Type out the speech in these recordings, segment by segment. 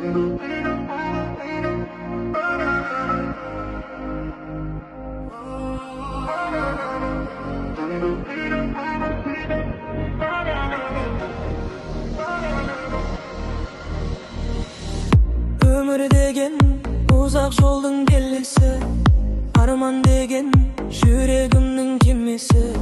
Өмір деген ұзақ жолдың белгісі, арман деген жүрегімнің кемесі.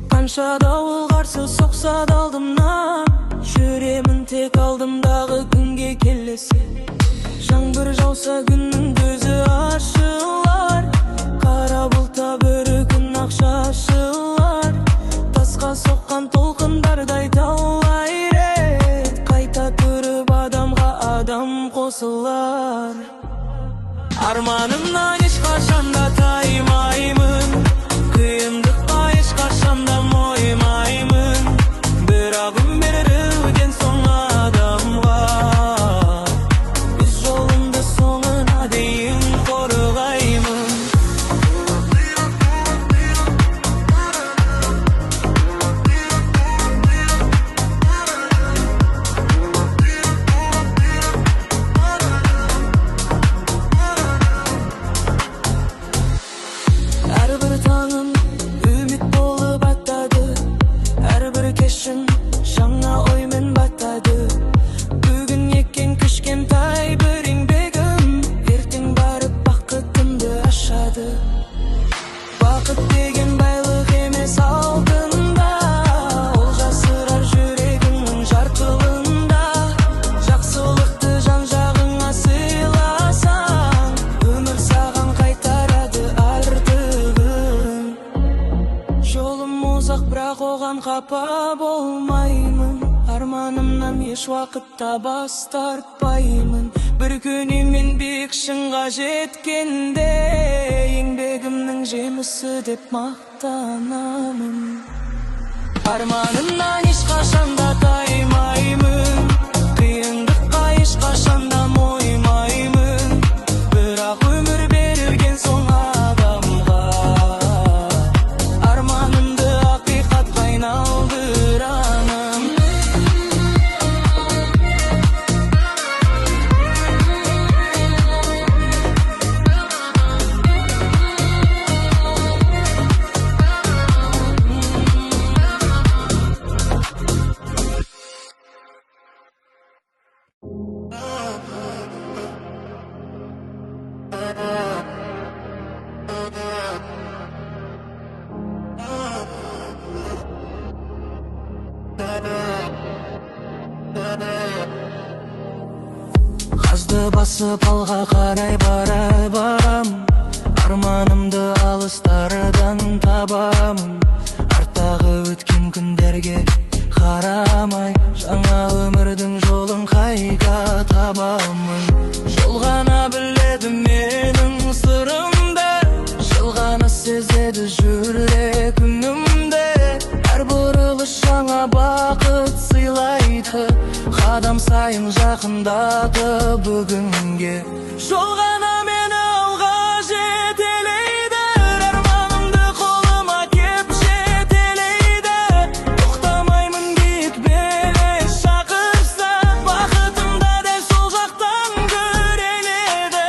Қанша дауыл қарсы соқса да алдымнан, жүремін тек алдымдағы күнге келесі. Жаңбыр жауса күннің көзі ашылар, қара бұлтта бір күн ақ шашылар. Тасқа соққан толқындардай талай рет қайта тұрып адамға адам қосылар. Арманымнан ешқашанда таймаймын, қиындыққа ешқашанда мойымаймын. Бірақ өмірден соң адамға өз жолымды соңына дейін қорғаймын. Әрбір таңым үміт болып аттады, әрбір кешім жаңа оймен баттады. Бүгін еккен кішкентай бір еңбегім ертең барып бақытымды ашады. Бақыт деген байлық емес алтында, ол жасырар жүрегіңнің жартылында. Жақсылықты жан жағыңа сыйласаң, өмір саған қайтарады артығын. Жолым ұзақ, бірақ оған қапа болмаймын. Арманымнан еш уақытта бас тартпаймын. Бір күні мен биік шыңға жеткенде, еңбегімнің жемісі деп мақтанамын. Арманымнан ешқашанда таймаймын, қиындыққа ешқашанда мойымаймын. Бірақ өмір берілген соң адамға арманымды ақиқатқа айналдырамын. Қазды басып алға қарай барам, арманымды алыстардан табамын. Арттағы өткен күндерге қарамай, жаңа өмірдің жолын қайта табамын. Жол ғана біледі менің сырымды, жыл ғана сезеді жүрегімді. Әр бұрылыс жаңа бақыт сыйлайды, қадам сайын жақындады бүгінге. Жол ғана мені алға жетелейді, арманымды қолыма кеп жетелейді. Тоқтамаймын биік белес шақырса, бақытымда дәл сол жақтан көрінеді.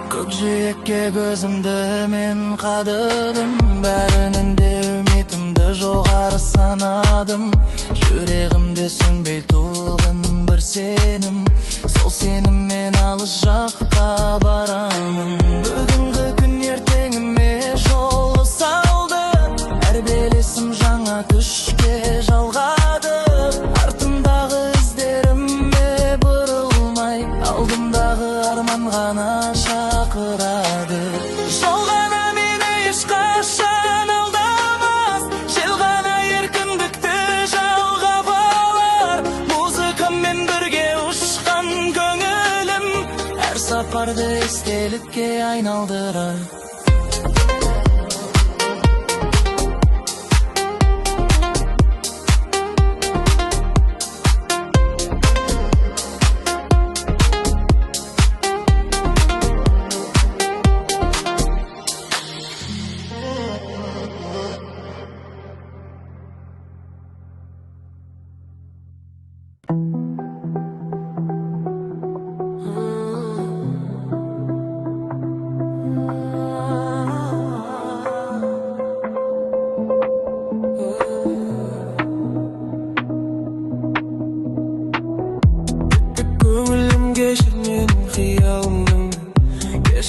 Көкжиекке көзімді мен қадыдым, бәрінен де үмітімді жоғары санадым. Жүрегімде сөнбей туылған бір сенім, сол сеніммен алыс жаққа барамын. Бүгінгі күн ертеңіме жол салды, әр белесім жаңа күшке жалғады. Артымдағы іздеріме бұрылмай, алдымдағы арман ғана шақырады. Жол ғана мені ешқашан алдамас, жел ғана еркіндікті жалғап алар. Музыкамен бірге ұшқан көңілім әр сапарды естелікке айналдырар.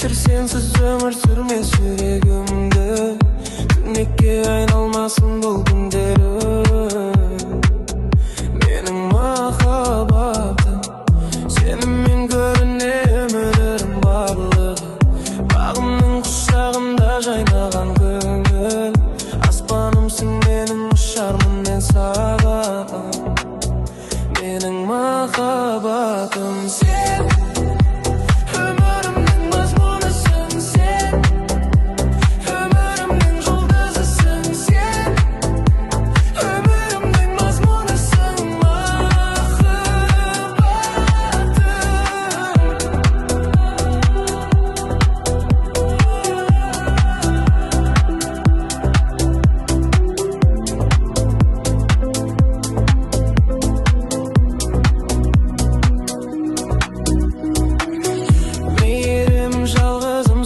Kechir sensiz ömür sürmez yüreğimde. Tünekке ayналmasın бұл күндері. Менің махаббатым сенімен көрінем өмірім барлығы. Бағымның құшағында жайнаған көңіл. Аспанымсың менің ұшармын мен саған. Менің махаббатым сен.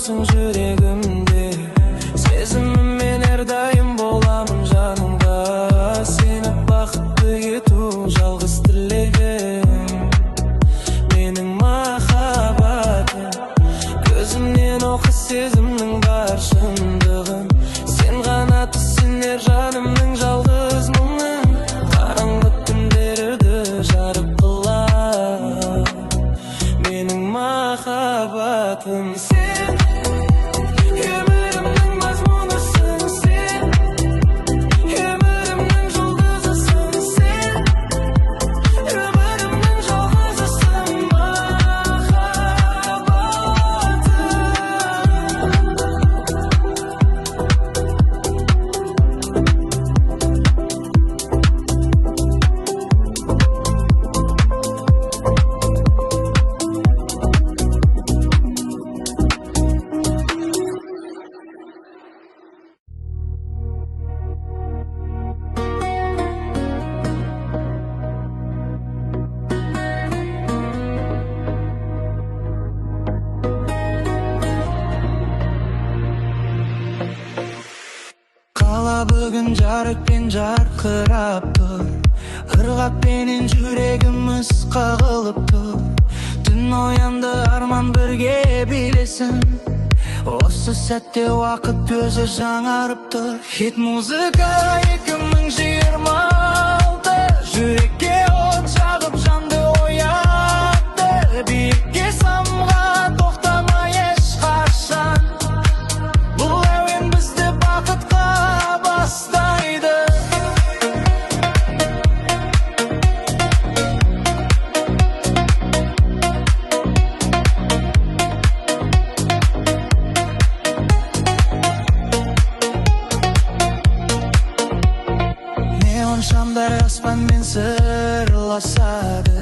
Жүрегімде сезіміммен әрдайым боламын жаныңда. Сені бақытты ету жалғыз тілегім. Менің махаббатым көзімнен оқы сезімнің бар шындығын. Сен ғана түсінер жанымның жалғыз мұңын. Қараңғы түндерді жарық қылар менің махаббатым сен. Бүгін жарықпен жарқырап тұр. Ырғақпенен жүрегіміз қағылып тұр. Түн оянды арман бірге билесін. Осы сәтте уақыт өзі жаңарып тұр. Хит музыка 2026. Жүрекке от жағып жанды оятты. Биікке самға тоқтамай ешқашан. Бұл әуен бізді бақытқа бастайды. Неон шамдар аспанмен сырласады.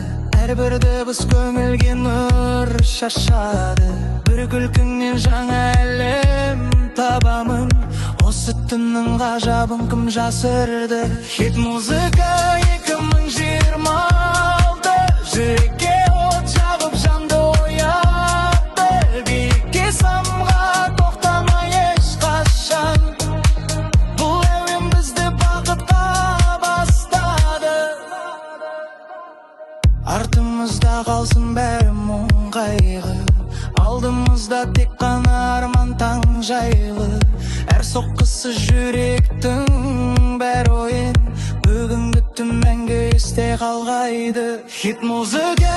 Әрбір дыбыс көңілге нұр шашады. Бір күлкіңнен жаңа әлем табамын. Осы түннің ғажабын кім жасырды? Хит музыка 2026. Жүрекке от жағып жанды оятты. Биікке самға тоқтамай ешқашан. Бұл әуен бізді бақытқа бастады. Артымызда қалсын бәрі мұң қайғы. Алдымызда тек қана арман таң жайлы. Әр соққысы жүректің бәр ойын. Бүгінгі түн мәңгі есте қалғайды. Хит музыка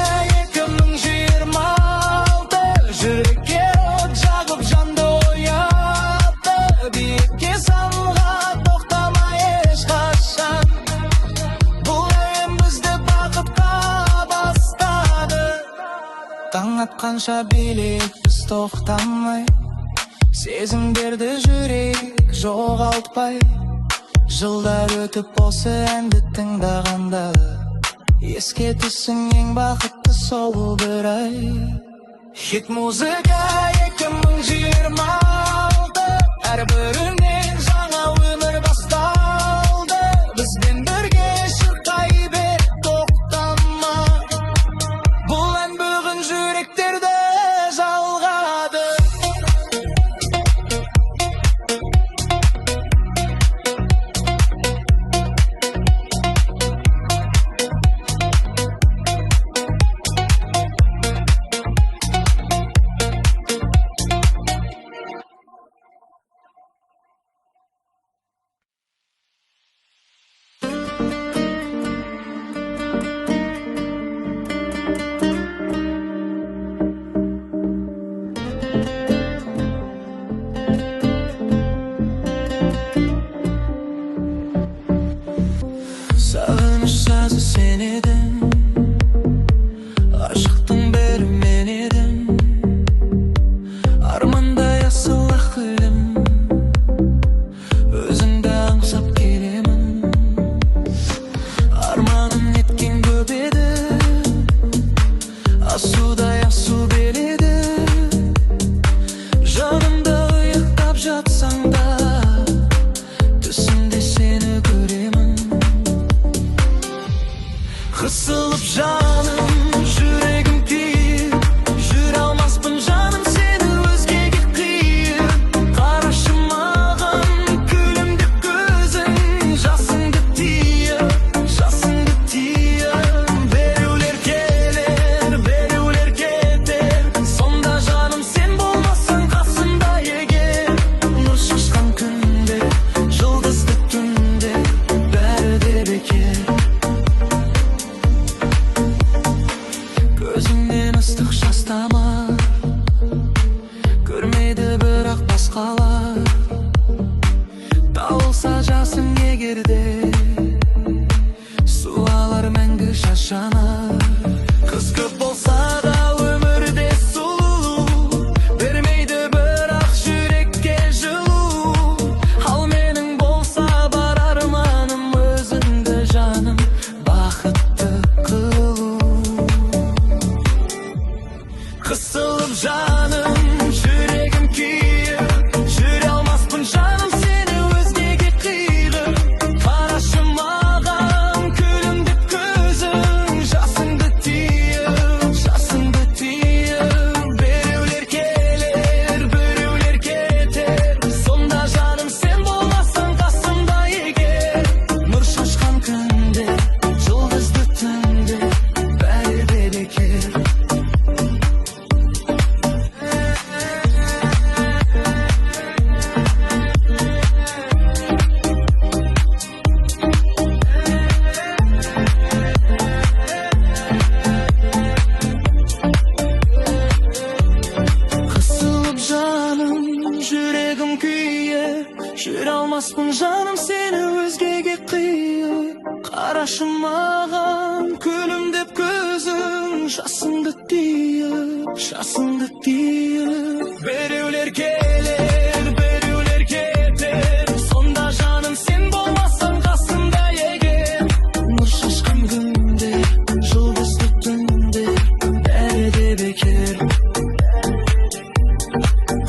2026. Жүрекке от жағып жанды оятты. Биікке самға тоқтамай ешқашан. Бұл әуен бізді бақытқа бастады. Таң атқанша билейік біз тоқтамай. Сезімдерді жүрек жоғалтпай. Жылдар өтіп осы әнді тыңдағанда еске түсің ең бақытты сол бір ай. Хит музыка 2026. Әрбірінен жаңа өмір басталды. Бізбен бірге шырқай бер тоқтама. Бұл ән бүгін жүректерді жалғады. Asuday asu beledi. Janımda uyuklap jatsan da Түсімде seni göremin. Kısılıp janım, yüreğim tiyip Жүре алмаспын жаным seni өзгеге қиып. Қарашым маған күлімдеп көзің, жасыңды тиіп, жасыңды тиіп. Берулер келер, берулер кетер. Сонда жаным сен болмасаң қасымда егер. Нұр шашқан күнде, жұлдызды түнде, бәрі де бекер. Көзіңнен ыстық жас тамар, көрмейді бірақ басқалар. Тауылса жасың егерде, суалар мәңгі шашанар. Қыз көп болса да өмірде сұлу, бермейді бірақ жүрекке жылу. Ал менің болса бар арманым, өзіңді жаным бақытты қылу. Kısılıp canım, yüreğim kiyip Жүре алмаспын жаным seni өзгеге қиып. Қарашым маған күлімдеп көзің, жасыңды тиіп, жасыңды тиіп. Берулер келер, біреулер кетер. Сонда жаным сен болмасаң қасымда егер. Нұр шашқан күнде, жұлдызды түнде, бәрі де бекер. Kısılıp canım, yüreğim kuyup. Жүре алмаспын жаным seni өзгеге қиып. Қарашым маған күлімдеп көзің, жасыңды тиіп, жасыңды тиіп. Берулер келер, берулер кетер. Сонда жаным сен болмасаң қасымда егер. Нұр шашқан күнде, жұлдызды түнде, бәрі де бекер.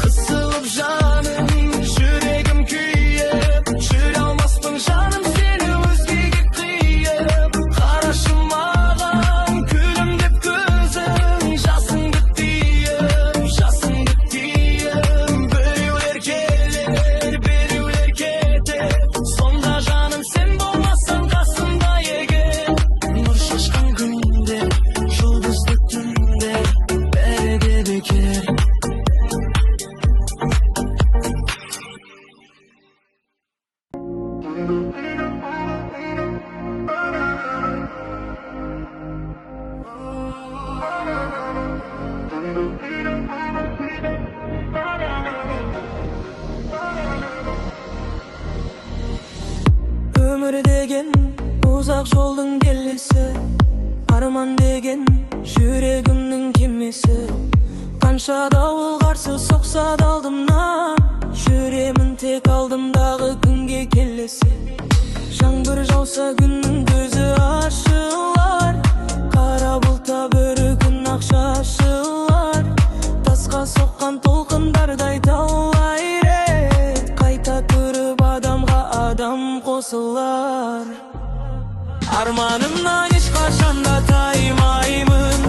Kısılıp canım, yüreğim kuyup. Жүре алмаспын жаным seni өзгеге қиып. Қарашым маған күлімдеп көзің, жасыңды тиіп, жасыңды тиіп. Біреулер келер, біреулер кетер. Сонда жаным сен болмасаң қасымда егер. Нұр шашқан күнде, жұлдызды түнде, бәрі де бекер. Өмір деген ұзақ жолдың келесі, арман деген жүрегімнің кемесі. Қанша дауыл қарсы соқса да алдымнан, жүремін тек алдымдағы күнге келесі. Жаңбыр жауса күннің көзі ашылар, қара бұлтта бір күн ақ шашылар. Тасқа соққан толқындардай талай рет, қайта көріп адамға адам қосылар. Арманымнан ешқашанда таймаймын,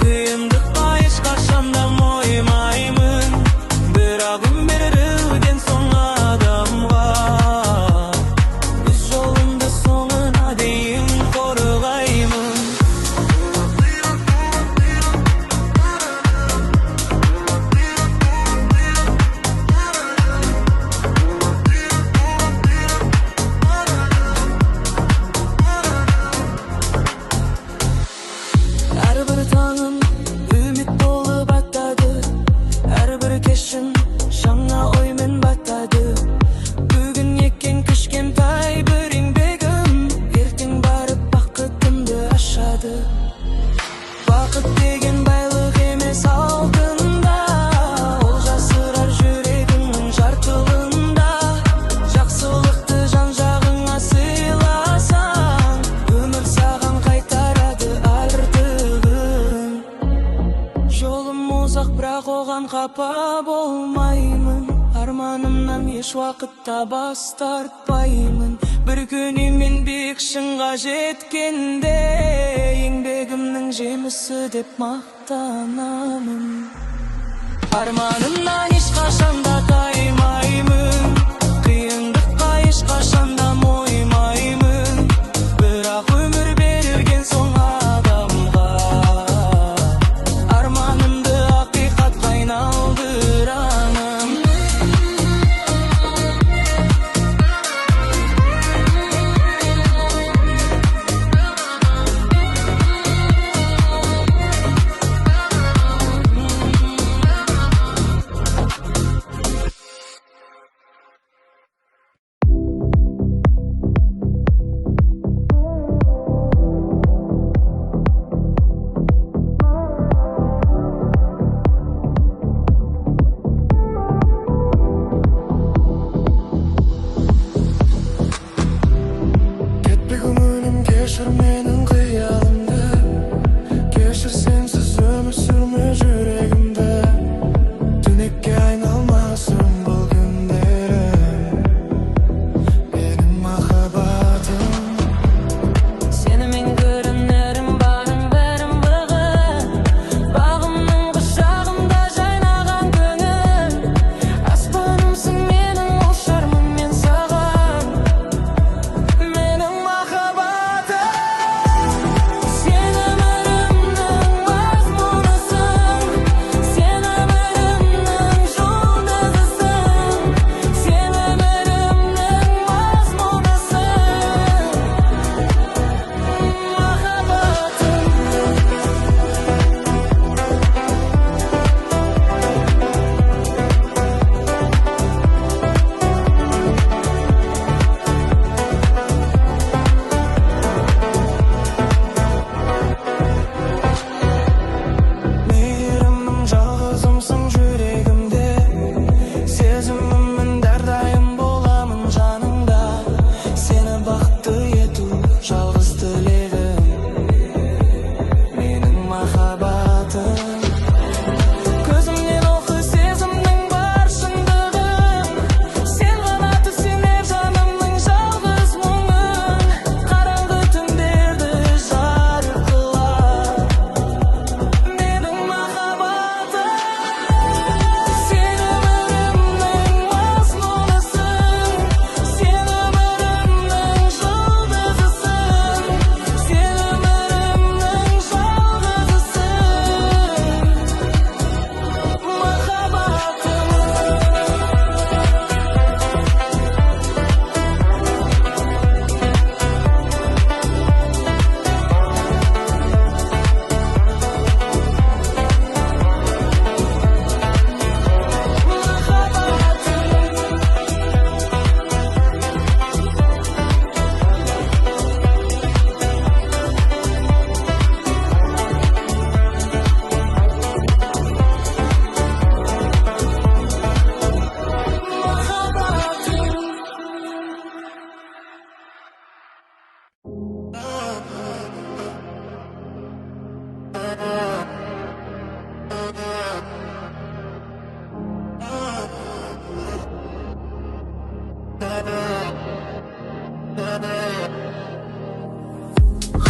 қиындыққа ешқашанда мойымаймын. Бірақ өмірден соң адамға өз жолымды соңына дейін қорғаймын. болсақ, бірақ оған қапа болмаймын. Арманымнан еш уақытта бас тартпаймын. Бір күні мен биік шыңға жеткенде еңбегімнің жемісі деп мақтанамын. Арманымнан ешқашанда таймаймын, қиындыққа ешқашанда мойымаймын. Бірақ өмір берілген соң адамға арманымды ақиқатқа айналдырамын. Кешір менің қиялымды, кешір сенсіз өмір сүрме жүрегімді. Түнекке айналмасын бұл күндері менің махаббатым. Сенімен көрінерім бағым бәрім бағым, бағымның құшағында жайнаған көңіл. Аспанымсың менің, ұшармын мен саған, менің махаббатым.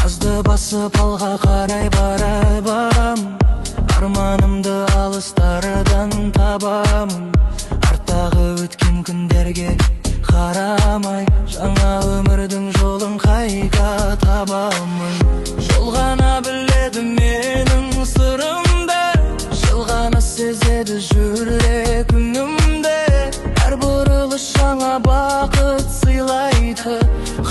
Қазды басып алға қарай барам, арманымды алыстардан табамын. Арттағы өткен күндерге қарамай, жаңа өмірдің жолын қайта табамын. Жолғана біледі менің сырымды, жылғана сезеді жүрегімді. Әр бұрылыс жаңа бақыт сыйлайды,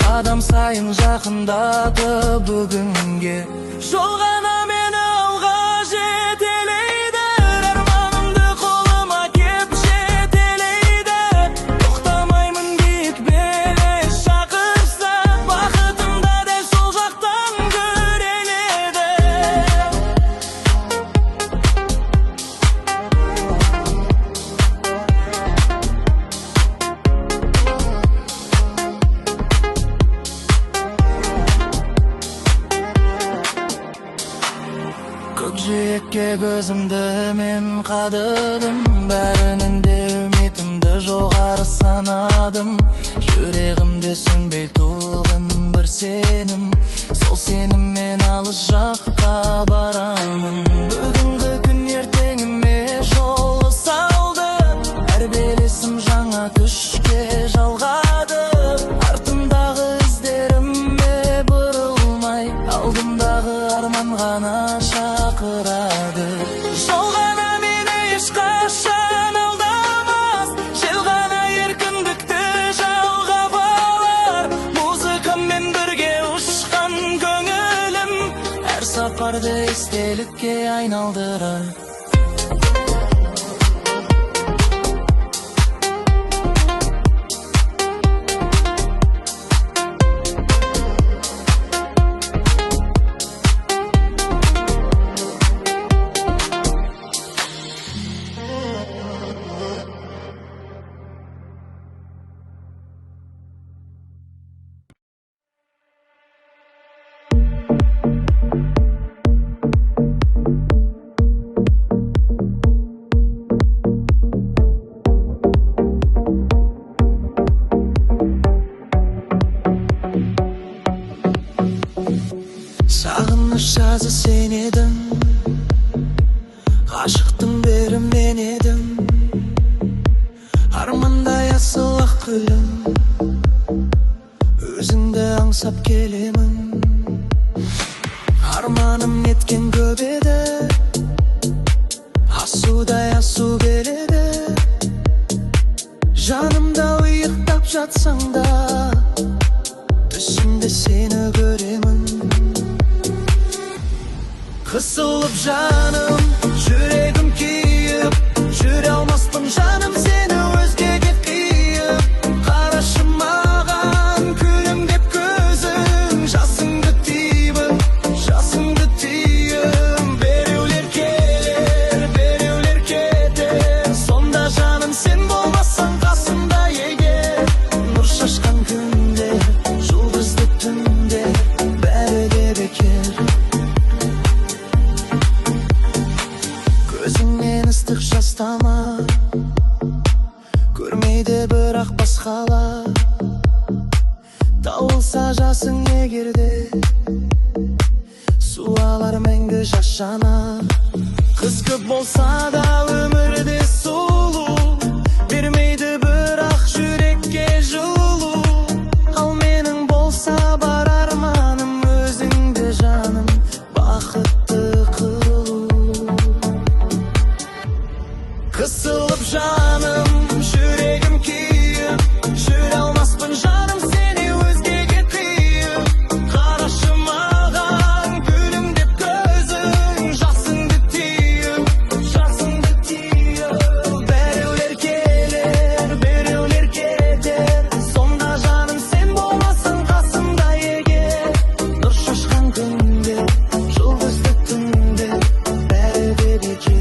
қадам сайын жақындады бүгінге. Жолғана мені алға жетелейді, арманымды қолыма кеп жетелейді. Тоқтамаймын биік белес шақырса, бақытымда дәл сол жақтан көрінеді. Жүрекке көзімді мен қадыдым, бәрінен де үмітімді жоғары санадым. Жүрегімде сөнбей тұлғын бір сенім, сол сеніммен алыс жаққа барамын. Бүгінгі күн ертеңіме жол салды, әр белесім жаңа күшке жалғады. Артымдағы іздеріме бұрылмай, алдымдағы арман ғана шақырады. Жол ғана мені ешқашан алдамас, жел ғана еркіндікті жалғап алар. Музыкамен бірге ұшқан көңілім әр сапарды естелікке айналдырар. Сағыныш жазы сен едің, ғашықтың бері мен едім. Армандай асыл ақ гүлім, өзіңді аңсап келемін. Арманым неткен көп еді, асудай асу келеді. Жанымда ұйықтап жатсаң да, түсімде сені көремін. Қысылып жаным, жүрегім күйіп, жүре алмаспын жаным сені өзгеге қиып. Қарашы маған күлімдеп көзің, жасыңды тиіп, жасыңды тиіп. Біреулер келер, біреулер кетер, сонда жаным сен болмасаң қасымда егер. Нұр шашқан күндер, жұлдызды түндер, бәрі де бекер. Көзіңнен ыстық жас тамар, көрмейді бірақ басқалар. Тауылса жасың егерде, суалар мәңгі жас жанар. Қыз көп болса да өмірде сұлу, бермейді бірақ жүрекке жылу. Ал менің болса бар арманым, өзіңді жаным бақытты қылу. Қысылып жаным, жүрегім күйіп, жүре алмаспын жаным сені өзгеге қиып. Қарашы маған күлімдеп көзің, жасыңды тиіп, жасыңды тиіп. Біреулер келер, біреулер кетер, сонда жаным сен болмасаң қасымда егер. Нұр шашқан күндер, жұлдызды түндер, бәрі де бекер.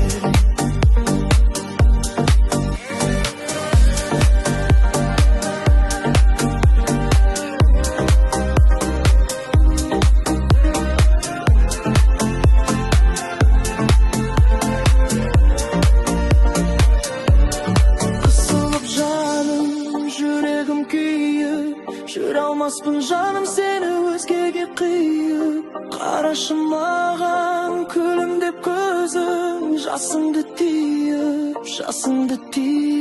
Қысылып жаным, жүрегім күйіп, жүре алмаспын жаным сені өзгеге қиып. Қарашы маған күлімдеп көзің, жасыңды тиіп, жасыңды тиіп.